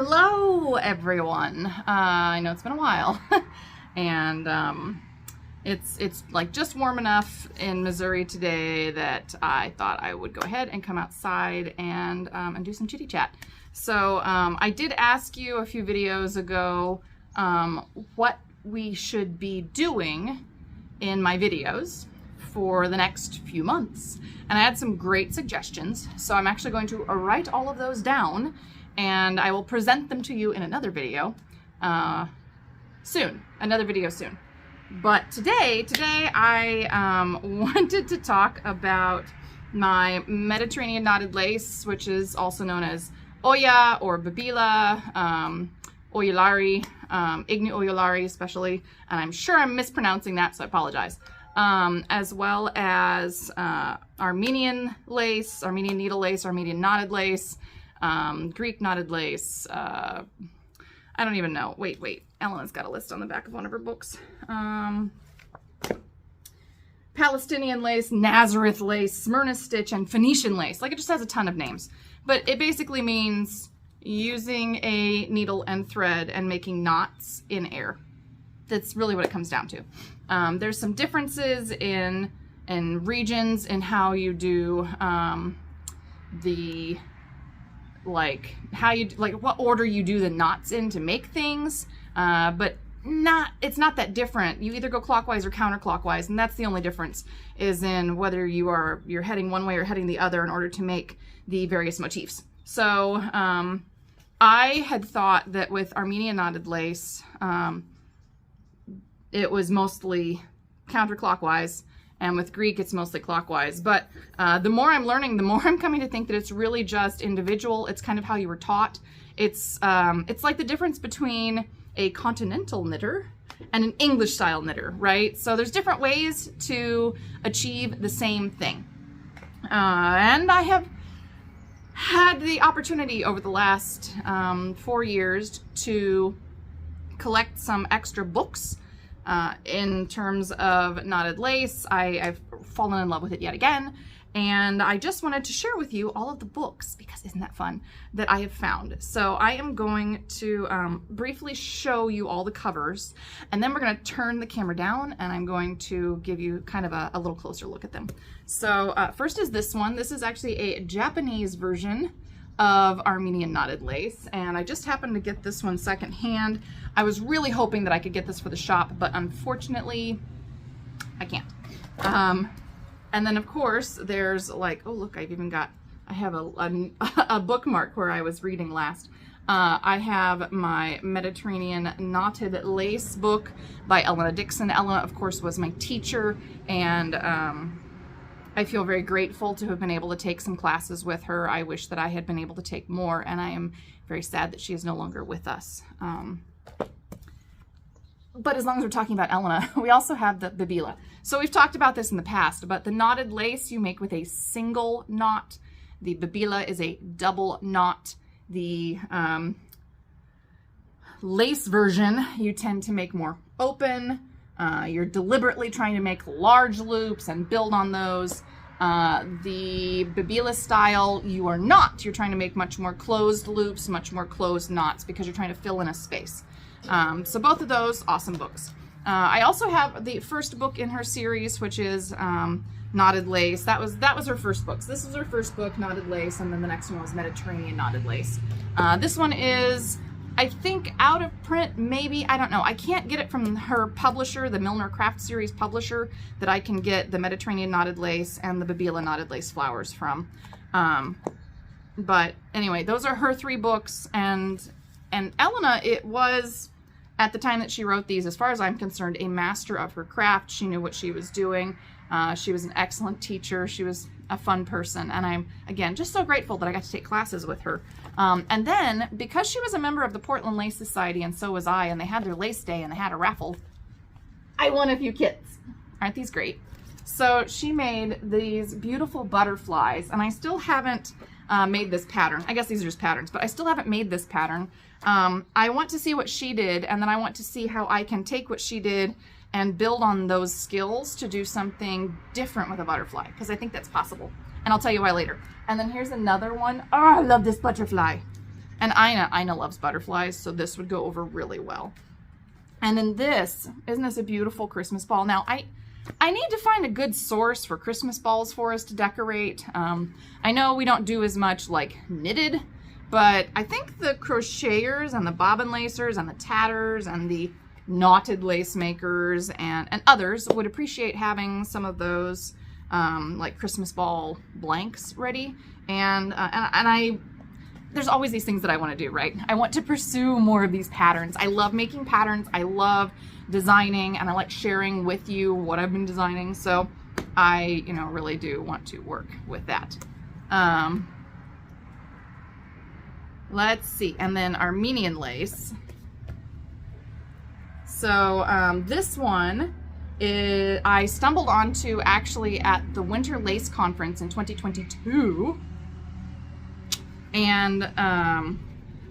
Hello everyone. I know it's been a while and it's like just warm enough in Missouri today that I thought I would go ahead and come outside and do some chitty chat. So I did ask you a few videos ago what we should be doing in my videos for the next few months, and I had some great suggestions, so I'm actually going to write all of those down and I will present them to you in another video soon. But today I wanted to talk about my Mediterranean knotted lace, which is also known as Oya or Bibilla, Oyulari, Igni Oyulari especially, and I'm sure I'm mispronouncing that, so I apologize. As well as Armenian lace, Armenian needle lace, Armenian knotted lace, Greek knotted lace, I don't even know. Wait, Elena's got a list on the back of one of her books. Palestinian lace, Nazareth lace, Smyrna stitch, and Phoenician lace. Like, it just has a ton of names. But it basically means using a needle and thread and making knots in air. That's really what it comes down to. There's some differences in regions in how you do what order you do the knots in to make things, but it's not that different. You either go clockwise or counterclockwise, and that's the only difference, is in whether you're heading one way or heading the other in order to make the various motifs. So I had thought that with Armenian knotted lace it was mostly counterclockwise, and with Greek it's mostly clockwise. But the more I'm learning, the more I'm coming to think that it's really just individual. It's kind of how you were taught. It's like the difference between a continental knitter and an English style knitter, right? So there's different ways to achieve the same thing. And I have had the opportunity over the last 4 years to collect some extra books in terms of knotted lace. I've fallen in love with it yet again, and I just wanted to share with you all of the books, because isn't that fun, that I have found. So I am going to briefly show you all the covers, and then we're going to turn the camera down and I'm going to give you kind of a little closer look at them. So first is this one. This is actually a Japanese version of Armenian knotted lace, and I just happened to get this one secondhand. I was really hoping that I could get this for the shop, but unfortunately I can't. And then of course there's, like, oh look, I have a bookmark where I was reading last. I have my Mediterranean knotted lace book by Elena Dixon. Elena, of course, was my teacher, and I feel very grateful to have been able to take some classes with her. I wish that I had been able to take more, and I am very sad that she is no longer with us. But as long as we're talking about Elena, we also have the Bibilla. So we've talked about this in the past, but the knotted lace you make with a single knot. The Bibilla is a double knot. The lace version you tend to make more open. You're deliberately trying to make large loops and build on those. The Bibilla style, you are not. You're trying to make much more closed loops, much more closed knots, because you're trying to fill in a space. So both of those, awesome books. I also have the first book in her series, which is Knotted Lace. That was her first book. So this is her first book, Knotted Lace, and then the next one was Mediterranean Knotted Lace. This one is, I think, out of print, maybe, I don't know. I can't get it from her publisher, the Milner Craft Series publisher, that I can get the Mediterranean knotted lace and the Bibilla knotted lace flowers from. But anyway, those are her 3 books, and Elena, it was, at the time that she wrote these, as far as I'm concerned, a master of her craft. She knew what she was doing. She was an excellent teacher. She was a fun person, and I'm, again, just so grateful that I got to take classes with her. And then, because she was a member of the Portland Lace Society, and so was I, and they had their lace day and they had a raffle, I won a few kits. Aren't these great? So she made these beautiful butterflies, and I still haven't made this pattern. I guess these are just patterns, but I still haven't made this pattern. I want to see what she did, and then I want to see how I can take what she did and build on those skills to do something different with a butterfly, because I think that's possible. And I'll tell you why later. And then here's another one. Oh, I love this butterfly. And Ina loves butterflies, so this would go over really well. And then this, isn't this a beautiful Christmas ball? Now, I need to find a good source for Christmas balls for us to decorate. I know we don't do as much like knitted, but I think the crocheters and the bobbin lacers and the tatters and the knotted lace makers and others would appreciate having some of those like Christmas ball blanks ready. And there's always these things that I want to do, right? I want to pursue more of these patterns. I love making patterns. I love designing, and I like sharing with you what I've been designing. So I, really do want to work with that. Let's see. And then Armenian lace. So this one I stumbled onto actually at the Winter Lace Conference in 2022. And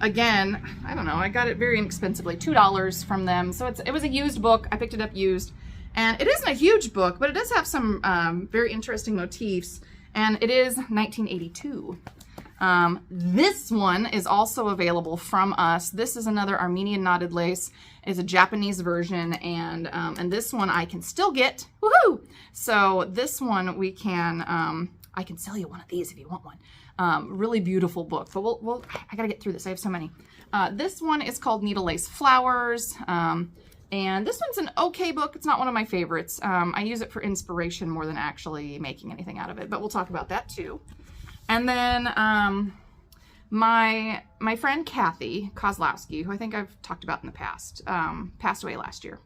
again, I don't know, I got it very inexpensively, $2 from them. So it was a used book. I picked it up used. And it isn't a huge book, but it does have some very interesting motifs. And it is 1982. This one is also available from us. This is another Armenian knotted lace. It's a Japanese version, and this one I can still get. Woohoo! So this one we can, I can sell you one of these if you want one. Really beautiful book, but I gotta get through this. I have so many. This one is called Needle Lace Flowers, and this one's an okay book. It's not one of my favorites. I use it for inspiration more than actually making anything out of it, but we'll talk about that too. And then my friend Kathy Kozlowski, who I think I've talked about in the past, passed away last year.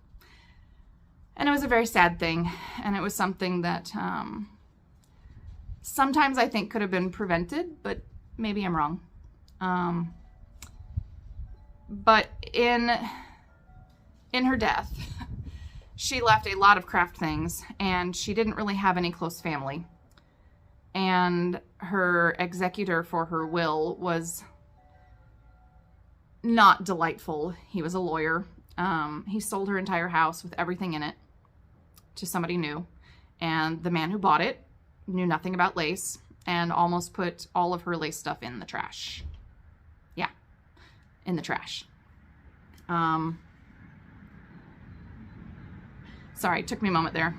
And it was a very sad thing, and it was something that sometimes I think could have been prevented, but maybe I'm wrong. But in her death, she left a lot of craft things, and she didn't really have any close family. And her executor for her will was not delightful. He was a lawyer. He sold her entire house with everything in it to somebody new. And the man who bought it knew nothing about lace and almost put all of her lace stuff in the trash. Yeah, in the trash. Sorry, it took me a moment there.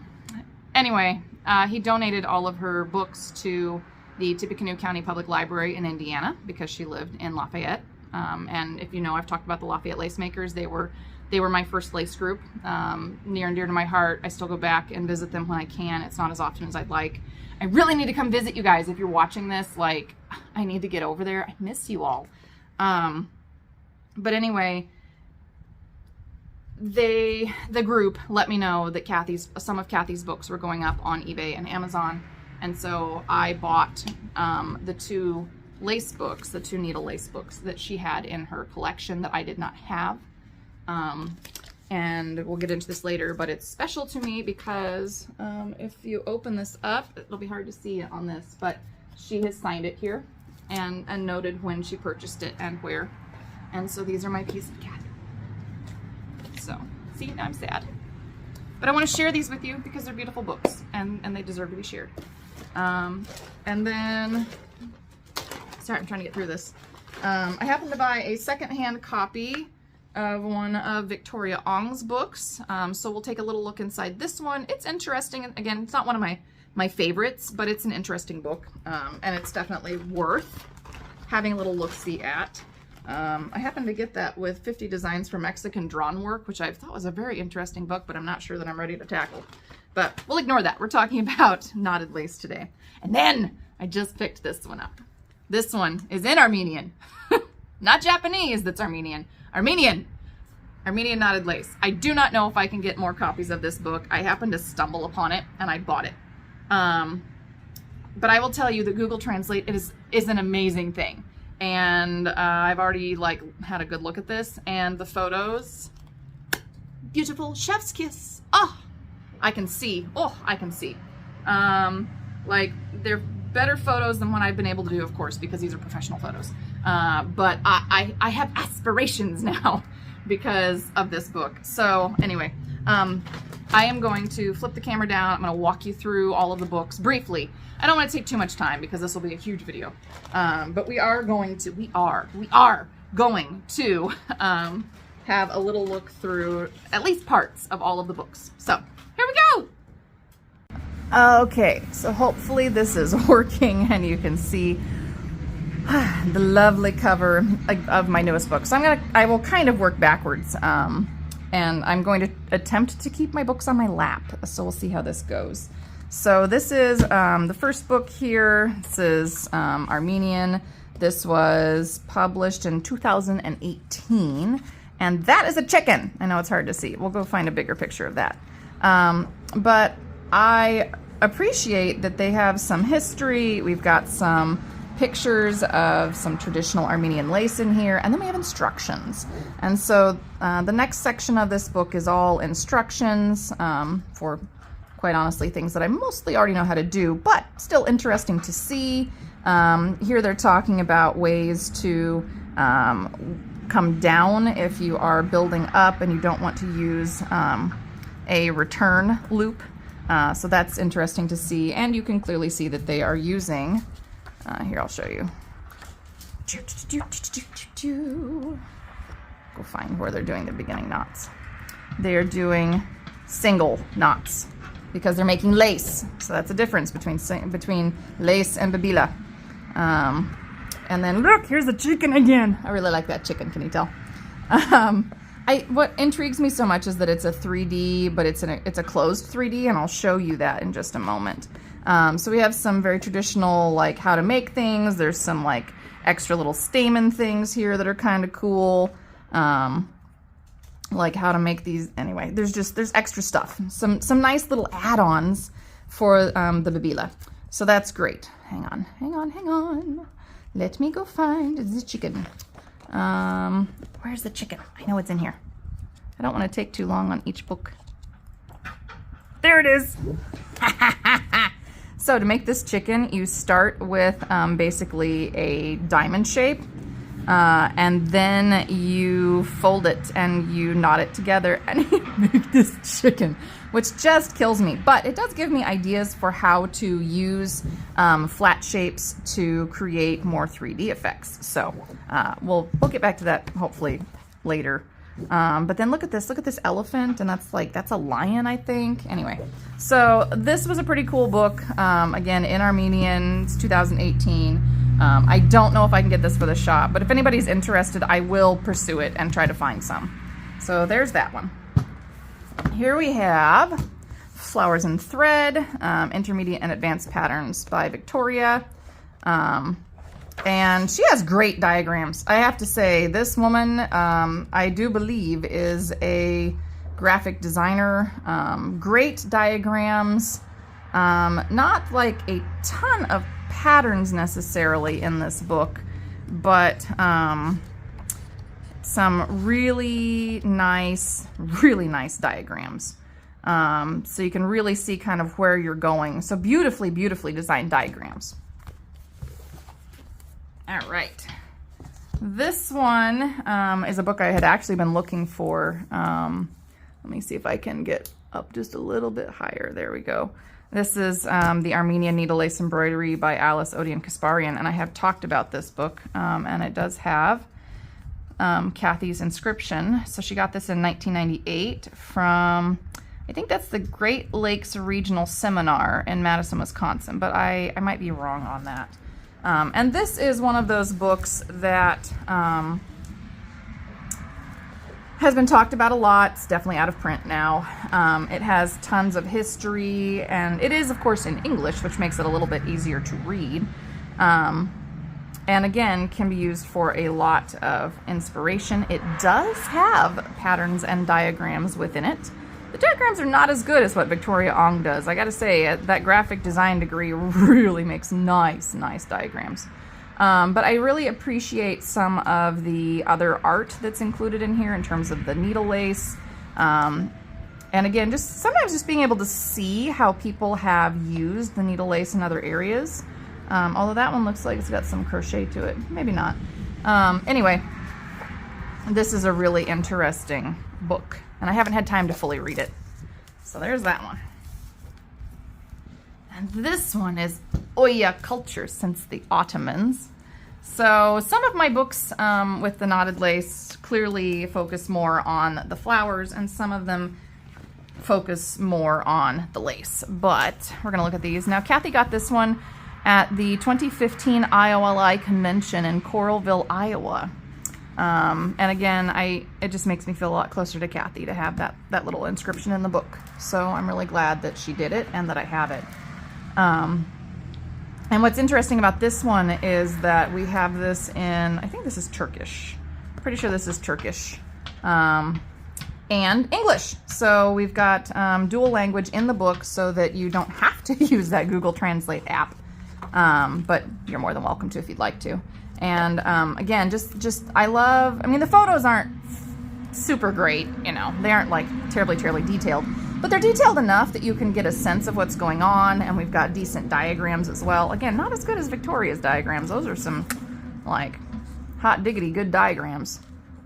Anyway, he donated all of her books to the Tippecanoe County Public Library in Indiana because she lived in Lafayette. And if you know, I've talked about the Lafayette lace makers. They were my first lace group, near and dear to my heart. I still go back and visit them when I can. It's not as often as I'd like. I really need to come visit you guys. If you're watching this, like, I need to get over there. I miss you all. But anyway, the group let me know that some of Kathy's books were going up on eBay and Amazon. And so I bought the two lace books, the two needle lace books that she had in her collection that I did not have. And we'll get into this later, but it's special to me because if you open this up, it'll be hard to see it on this, but she has signed it here and noted when she purchased it and where. And so these are my piece of Kathy. So, see, now I'm sad. But I want to share these with you because they're beautiful books and they deserve to be shared. And then, sorry, I'm trying to get through this. I happened to buy a secondhand copy of one of Victoria Ong's books. So we'll take a little look inside this one. It's interesting. Again, it's not one of my favorites, but it's an interesting book. And it's definitely worth having a little look-see at. I happened to get that with 50 Designs for Mexican Drawn Work, which I thought was a very interesting book, but I'm not sure that I'm ready to tackle. But we'll ignore that. We're talking about knotted lace today. And then I just picked this one up. This one is in Armenian. Not Japanese, that's Armenian. Armenian knotted lace. I do not know if I can get more copies of this book. I happened to stumble upon it and I bought it. But I will tell you that Google Translate is an amazing thing. And I've already had a good look at this, and the photos, beautiful chef's kiss. Oh, I can see. Oh, I can see. They're better photos than what I've been able to do, of course, because these are professional photos. But I have aspirations now because of this book. So anyway, I am going to flip the camera down. I'm going to walk you through all of the books briefly. I don't want to take too much time because this will be a huge video. But we are going to have a little look through at least parts of all of the books. So here we go. Okay, so hopefully this is working and you can see the lovely cover of my newest book. So I will kind of work backwards, and I'm going to attempt to keep my books on my lap. So we'll see how this goes. So this is the first book here. This is Armenian. This was published in 2018, and that is a chicken. I know it's hard to see. We'll go find a bigger picture of that. But I appreciate that they have some history. We've got some pictures of some traditional Armenian lace in here, and then we have instructions. And so the next section of this book is all instructions for, quite honestly, things that I mostly already know how to do, but still interesting to see. Here they're talking about ways to come down if you are building up and you don't want to use a return loop. So that's interesting to see, and you can clearly see that they are using, here I'll show you, go find where they're doing the beginning knots. They're doing single knots because they're making lace, so that's a difference between lace and Bibilla. And then look, here's the chicken again. I really like that chicken, can you tell? What intrigues me so much is that it's a 3D, but it's a closed 3D, and I'll show you that in just a moment. So we have some very traditional, like, how to make things. There's some, like, extra little stamen things here that are kind of cool. Like how to make these. Anyway, there's extra stuff. Some nice little add-ons for the Bibilla. So that's great. Hang on. Let me go find the chicken. Where's the chicken? I know it's in here. I don't want to take too long on each book. There it is. So to make this chicken, you start with basically a diamond shape, and then you fold it and you knot it together and you make this chicken, which just kills me. But it does give me ideas for how to use flat shapes to create more 3D effects. So we'll get back to that hopefully later. But then look at this elephant, and that's a lion, I think. Anyway, so this was a pretty cool book. Again, in Armenian, it's 2018. I don't know if I can get this for the shop, but if anybody's interested, I will pursue it and try to find some. So there's that one. Here we have Flowers and Thread, Intermediate and Advanced Patterns by Victoria. And she has great diagrams. I have to say, this woman, I do believe, is a graphic designer. Great diagrams. Not like a ton of patterns necessarily in this book, but some really nice diagrams. So you can really see kind of where you're going. So beautifully designed diagrams. All right. This one is a book I had actually been looking for. Let me see if I can get up just a little bit higher. There we go. This is the Armenian Needle Lace Embroidery by Alice Odian Kasparian, and I have talked about this book, and it does have Kathy's inscription. So she got this in 1998 from, I think that's the Great Lakes Regional Seminar in Madison, Wisconsin, but I might be wrong on that. And this is one of those books that has been talked about a lot. It's definitely out of print now. It has tons of history, and it is, of course, in English, which makes it a little bit easier to read. And again, can be used for a lot of inspiration. It does have patterns and diagrams within it. The diagrams are not as good as what Victoria Ong does. I gotta say, that graphic design degree really makes nice diagrams. But I really appreciate some of the other art that's included in here in terms of the needle lace. And again, sometimes just being able to see how people have used the needle lace in other areas. Although that one looks like it's got some crochet to it. Maybe not. Anyway, this is a really interesting book, and I haven't had time to fully read it. So there's that one. And this one is Oya Culture since the Ottomans. So some of my books with the knotted lace clearly focus more on the flowers, and some of them focus more on the lace. But we're gonna look at these. Now, Kathy got this one at the 2015 IOLI convention in Coralville, Iowa. And again, it just makes me feel a lot closer to Kathy to have that little inscription in the book. So I'm really glad that she did it and that I have it. And what's interesting about this one is that we have this in, I think this is Turkish. Pretty sure this is Turkish. And English. So we've got dual language in the book so that you don't have to use that Google Translate app. But you're more than welcome to if you'd like to. And again, I mean, the photos aren't super great, you know, they aren't like terribly detailed, but they're detailed enough that you can get a sense of what's going on. And we've got decent diagrams as well. Again, not as good as Victoria's diagrams. Those are some like hot diggity good diagrams.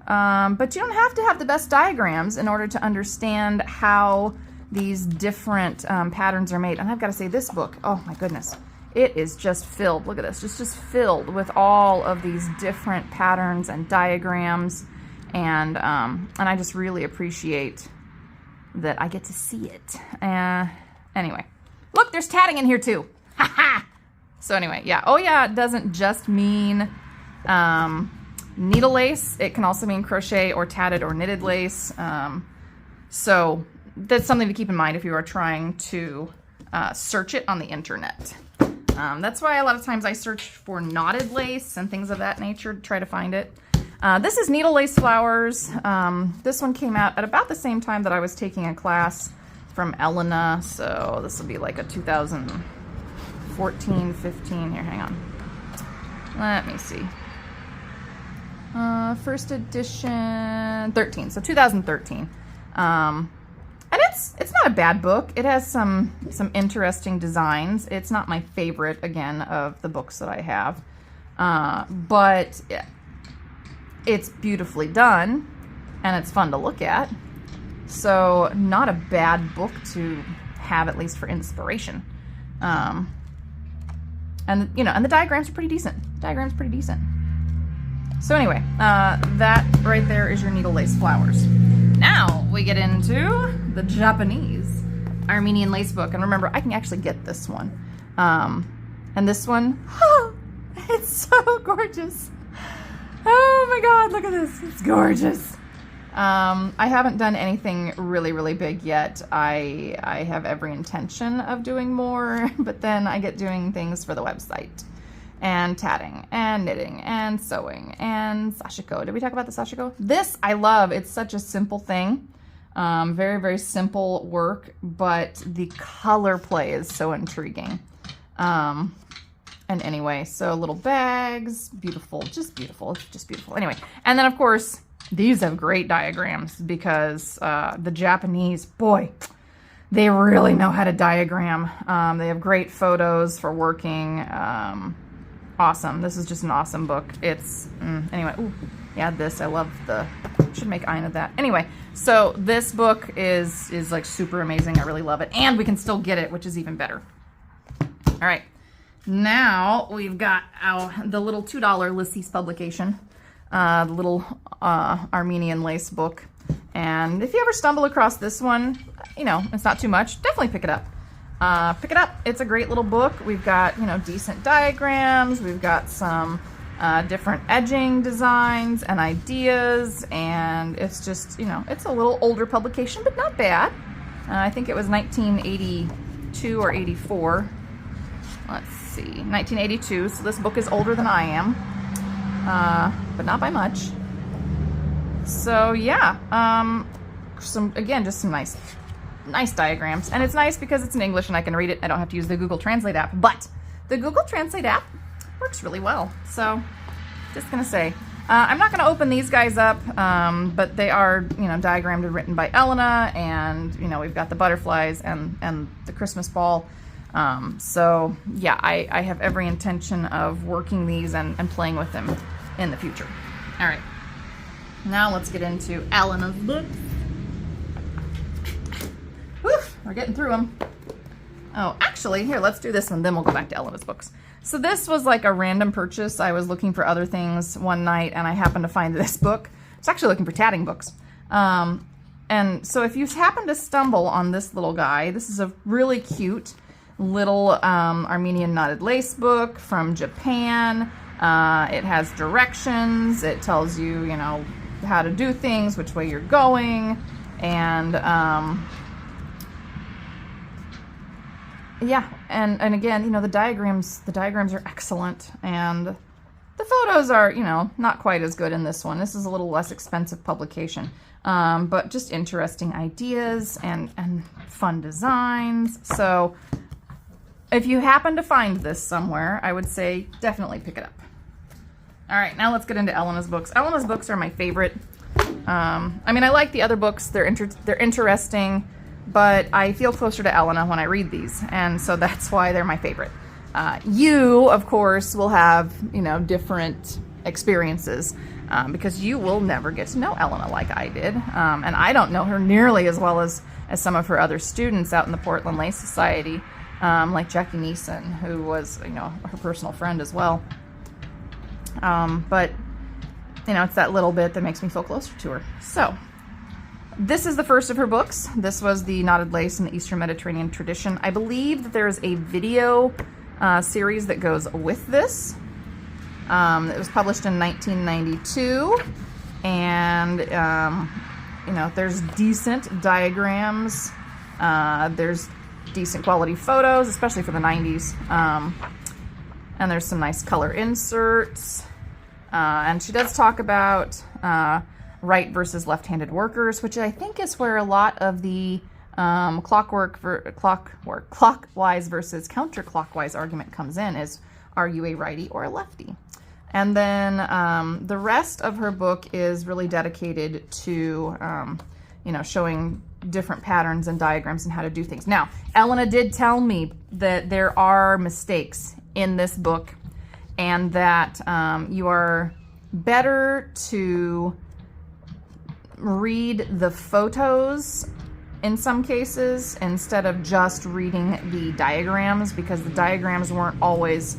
But you don't have to have the best diagrams in order to understand how these different patterns are made. And I've got to say, this book, oh my goodness, it is just filled, look at this, just filled with all of these different patterns and diagrams. And I just really appreciate that I get to see it. Anyway, look, there's tatting in here too. Ha ha! So anyway, yeah, Oya doesn't just mean needle lace. It can also mean crochet or tatted or knitted lace. So that's something to keep in mind if you are trying to search it on the internet. That's why a lot of times I search for knotted lace and things of that nature to try to find it. This is Needle Lace Flowers. This one came out at about the same time that I was taking a class from Elena. So this will be like a 2014, 15. Here, hang on. Let me see. First edition, 13. So 2013. And it's not a bad book. It has some interesting designs. It's not my favorite, again, of the books that I have. But it's beautifully done, and it's fun to look at. So not a bad book to have, at least for inspiration. And you know, and the diagrams are pretty decent. So anyway, that right there is your Needle Lace Flowers. Now we get into the Japanese Armenian lace book. And remember, I can actually get this one. And this one, oh, it's so gorgeous. Oh my God, look at this. It's gorgeous. I haven't done anything really big yet. I have every intention of doing more, but then I get doing things for the website. And tatting, and knitting, and sewing, and sashiko. Did we talk about the sashiko? This I love. It's such a simple thing. Very simple work, but the color play is so intriguing. And anyway, so little bags, beautiful, just beautiful. Anyway, and then of course, these have great diagrams because the Japanese, boy, they really know how to diagram. They have great photos for working. Awesome. This is just an awesome book. It's, anyway, ooh, yeah, this, I love should make Ina that. Anyway, so this book is like super amazing. I really love it. And we can still get it, which is even better. All right. Now we've got the little $2 Lisses publication, the little Armenian lace book. And if you ever stumble across this one, you know, it's not too much, definitely pick it up. Pick it up. It's a great little book. We've got, you know, decent diagrams. We've got some different edging designs and ideas. And it's just, you know, it's a little older publication, but not bad. I think it was 1982 or 84. Let's see, 1982. So this book is older than I am, but not by much. So yeah, just some nice diagrams, and it's nice because it's in English and I can read it. I don't have to use the Google Translate app, but the Google Translate app works really well. So just gonna say, I'm not gonna open these guys up, but they are, you know, diagrammed and written by Elena, and you know, we've got the butterflies and the Christmas ball. So yeah, I have every intention of working these and playing with them in the future. All right, now let's get into Elena's book. Whew. We're getting through them. Oh, actually, here, let's do this one, then we'll go back to Elena's books. So this was like a random purchase. I was looking for other things one night, and I happened to find this book. I was actually looking for tatting books. And so if you happen to stumble on this little guy, this is a really cute little Armenian knotted lace book from Japan. It has directions. It tells you, you know, how to do things, which way you're going, and yeah, and again, you know, the diagrams are excellent, and the photos are, you know, not quite as good in this one. This is a little less expensive publication, but just interesting ideas and fun designs. So if you happen to find this somewhere, I would say definitely pick it up. All right, now let's get into Elena's books. Elena's books are my favorite. I mean, I like the other books. They're interesting, but I feel closer to Elena when I read these, and so that's why they're my favorite. You, of course, will have, you know, different experiences because you will never get to know Elena like I did, and I don't know her nearly as well as some of her other students out in the Portland Lace Society, like Jackie Neeson, who was, you know, her personal friend as well. But, you know, it's that little bit that makes me feel closer to her. So, this is the first of her books. This was the Knotted Lace in the Eastern Mediterranean Tradition. I believe that there is a video series that goes with this. It was published in 1992. And, you know, there's decent diagrams. There's decent quality photos, especially for the 90s. And there's some nice color inserts. And she does talk about right versus left-handed workers, which I think is where a lot of the clockwise versus counterclockwise argument comes in, is are you a righty or a lefty? And then the rest of her book is really dedicated to, you know, showing different patterns and diagrams and how to do things. Now, Elena did tell me that there are mistakes in this book, and that you are better to read the photos in some cases instead of just reading the diagrams, because the diagrams weren't always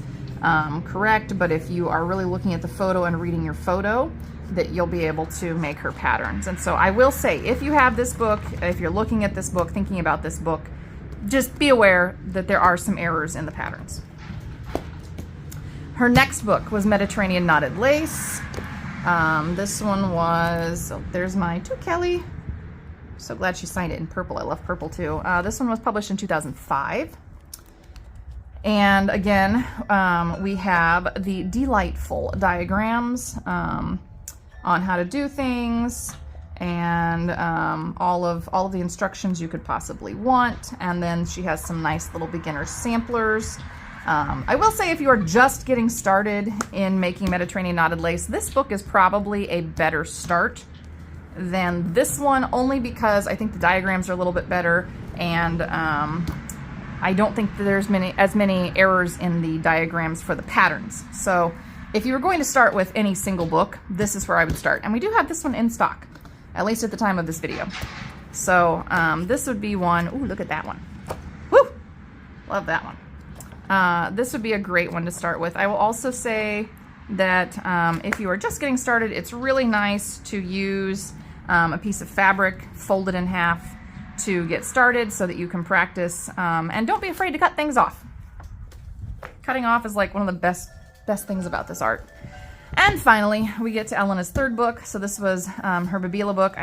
correct. But if you are really looking at the photo and reading your photo, that you'll be able to make her patterns. And so I will say, if you have this book, if you're looking at this book, thinking about this book, just be aware that there are some errors in the patterns. Her next book was Mediterranean Knotted Lace. This one was, oh, there's my to Kelly. So glad she signed it in purple. I love purple too. This one was published in 2005. And again, we have the delightful diagrams on how to do things, and all of the instructions you could possibly want. And then she has some nice little beginner samplers. I will say, if you are just getting started in making Mediterranean knotted lace, this book is probably a better start than this one, only because I think the diagrams are a little bit better, and I don't think that there's as many errors in the diagrams for the patterns. So if you were going to start with any single book, this is where I would start. And we do have this one in stock, at least at the time of this video. So this would be one. Ooh, look at that one. Woo! Love that one. This would be a great one to start with. I will also say that if you are just getting started, it's really nice to use a piece of fabric folded in half to get started, so that you can practice, and don't be afraid to cut things off. Cutting off is like one of the best things about this art. And finally, we get to Elena's third book. So this was her Bibilla book.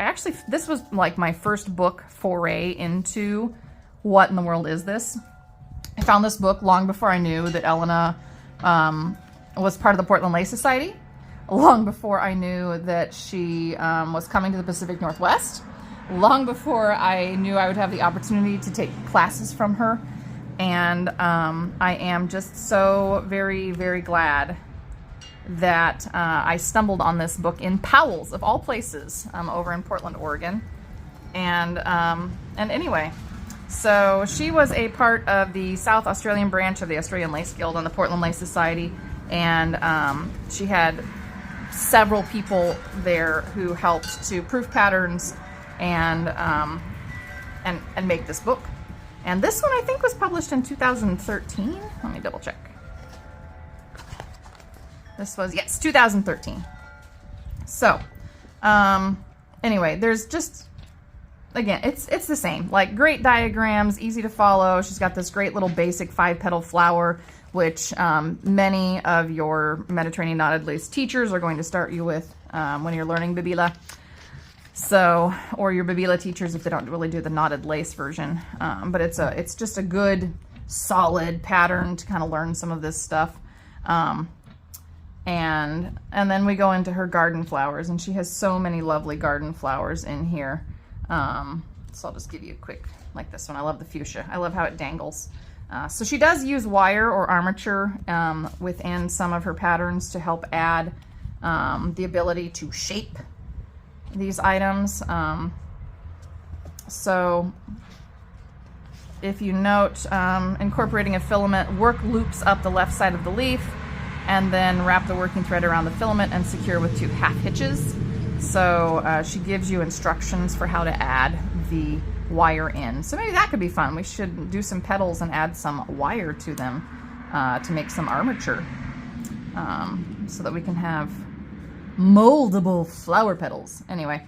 This was like my first book foray into what in the world is this. I found this book long before I knew that Elena was part of the Portland Lace Society, long before I knew that she was coming to the Pacific Northwest, long before I knew I would have the opportunity to take classes from her. And I am just so very, very glad that I stumbled on this book in Powell's, of all places, over in Portland, Oregon. And anyway, so she was a part of the South Australian branch of the Australian Lace Guild on the Portland Lace Society, and she had several people there who helped to proof patterns and make this book. And this one I think was published in 2013. Let me double check. This was, yes, 2013. So, anyway, there's just, again, it's the same. Like, great diagrams, easy to follow. She's got this great little basic 5-petal flower, which many of your Mediterranean knotted lace teachers are going to start you with when you're learning Bibilla. So, or your Bibilla teachers if they don't really do the knotted lace version. But it's just a good, solid pattern to kind of learn some of this stuff. And then we go into her garden flowers, and she has so many lovely garden flowers in here. So I'll just give you a quick, like this one. I love the fuchsia. I love how it dangles. So she does use wire or armature within some of her patterns to help add the ability to shape these items. So if you note, incorporating a filament, work loops up the left side of the leaf, and then wrap the working thread around the filament and secure with 2 half hitches. So she gives you instructions for how to add the wire in. So maybe that could be fun. We should do some petals and add some wire to them to make some armature so that we can have moldable flower petals. Anyway,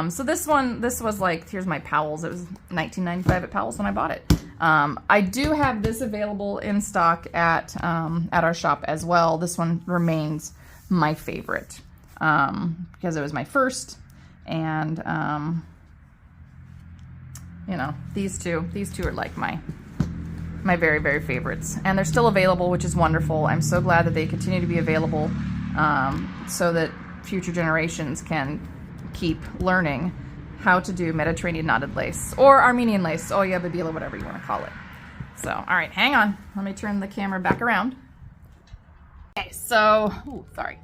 so this was like, here's my Powell's. It was $19.95 at Powell's when I bought it. I do have this available in stock at our shop as well. This one remains my favorite because it was my first, and you know, these two are like my very, very favorites, and they're still available, which is wonderful. I'm so glad that they continue to be available so that future generations can keep learning how to do Mediterranean knotted lace, or Armenian lace, Oya, Bibilla, whatever you want to call it. So, all right, hang on. Let me turn the camera back around. Okay, so, ooh, sorry.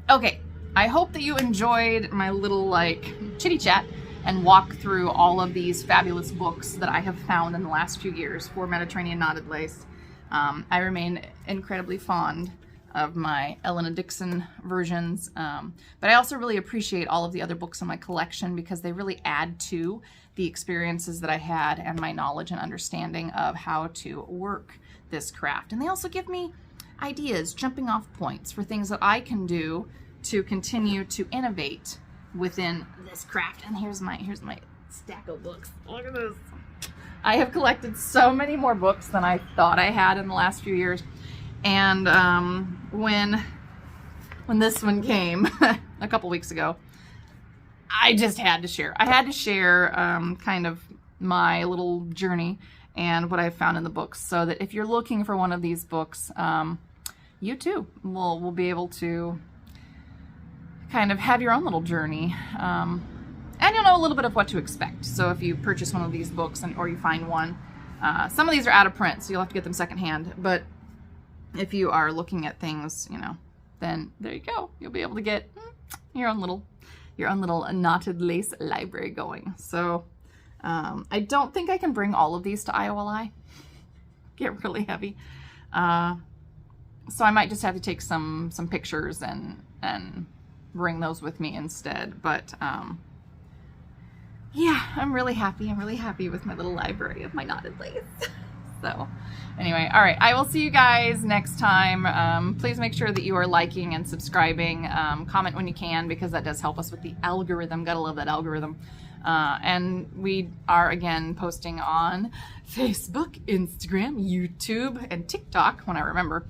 Okay, I hope that you enjoyed my little, like, chitty chat and walk through all of these fabulous books that I have found in the last few years for Mediterranean knotted lace. I remain incredibly fond of my Elena Dixon versions, but I also really appreciate all of the other books in my collection because they really add to the experiences that I had and my knowledge and understanding of how to work this craft. And they also give me ideas, jumping off points for things that I can do to continue to innovate within this craft. And here's my stack of books. Look at this. I have collected so many more books than I thought I had in the last few years. And when this one came a couple weeks ago, I just had to share. I had to share kind of my little journey and what I found in the books, so that if you're looking for one of these books, you too will be able to kind of have your own little journey, and you'll know a little bit of what to expect. So if you purchase one of these books or you find one, some of these are out of print, so you'll have to get them secondhand, but if you are looking at things, you know, then there you go. You'll be able to get your own little knotted lace library going. So I don't think I can bring all of these to IOLI. Get really heavy. So I might just have to take some pictures and bring those with me instead. But yeah, I'm really happy. I'm really happy with my little library of my knotted lace. So anyway, all right, I will see you guys next time. Please make sure that you are liking and subscribing. Comment when you can, because that does help us with the algorithm. Gotta love that algorithm. And we are, again, posting on Facebook, Instagram, YouTube, and TikTok when I remember.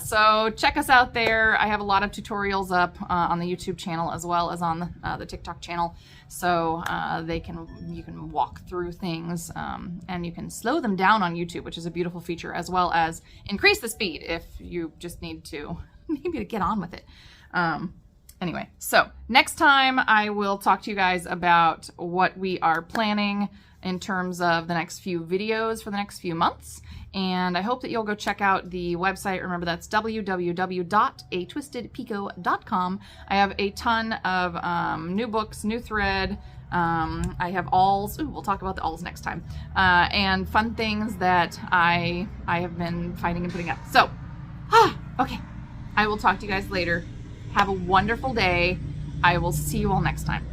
So check us out there. I have a lot of tutorials up on the YouTube channel as well as on the TikTok channel. So you can walk through things and you can slow them down on YouTube, which is a beautiful feature, as well as increase the speed if you just need to maybe get on with it. Anyway, so next time I will talk to you guys about what we are planning in terms of the next few videos for the next few months. And I hope that you'll go check out the website. Remember, that's www.atwistedpico.com. I have a ton of new books, new thread. I have alls. Ooh, we'll talk about the alls next time. And fun things that I have been finding and putting up. So, okay. I will talk to you guys later. Have a wonderful day. I will see you all next time.